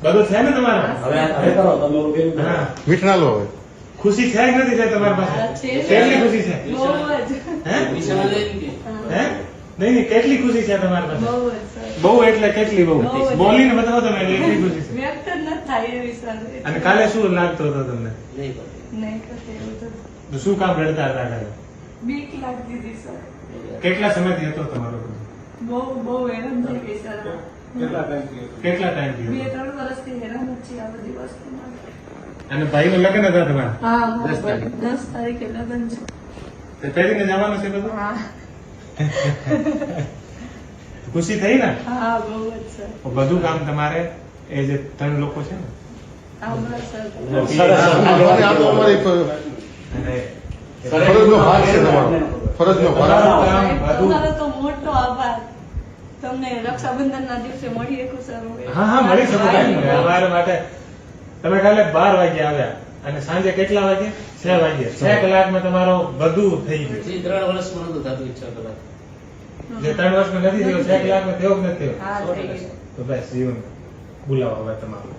બધું છે ને તમારે? હવે કરો તમે ઓલું કેવું કરો? હા. મીઠ ના લો હવે. ખુશી છે કે નથી છે તમારી પાસે? કેટલી ખુશી છે? બહુ જ. હે? વિશાલ લઈને કે હે? નહીં નહીં, કેટલી ખુશી છે તમારી પાસે? બહુ જ સર. બહુ એટલે કેટલી બહુ? બહુ જ. બોલીને બતાવો તમે એટલી ખુશી છે. વ્યક્ત જ નથી થાય એવી સર. અને કાલે શું લાગતું હતું તમને? નહીં પડે. નહીં કરતે એવું તો તો શું કામ રડતા હતા કાલે? બીક લાગતી હતી સર. કેટલા સમયથી હતો તમારો? બહુ હેરાન થઈ ગઈ સર. કેટલા ટાઈમથી હતો? 2-3 વર્ષથી હેરાન જ છીએ આ બધી વસ્તુમાં. અને ભાઈનું લગ્ન હતા તમારા? હા, 10 તારીખે. 10 તારીખે લગ્ન છે. તે પહેરીને જવાનું છે બધું? હા, ખુશી થઈ ને? હા, બહુ જ સર. બધું કામ તમારે એ જે 3 લોકો છે ને આભાર સર. અને આ તો અમારી અને ફરજનો ભાગ છે તમારો. ફરજનો ભાગ. તમારો તો મોટો આભાર. તમને રક્ષાબંધનના દિવસે મળી શકું સર હું. હા હા મળી શકો અમારા માટે. તમે કાલે 12 વાગે આવ્યા અને સાંજે કેટલા વાગે? 6 વાગે. 6 કલાકમાં તમારો બધું થઈ ગયું. હજી 3 વર્ષમાં નહોતું થતું ઈચ્છા કલાક. જે 3 વર્ષમાં નથી થયો 6 કલાકમાં થયો કે નથી થયો? હા, થઈ ગયું. તો બસ જીવન બોલાવો હવે તમારું.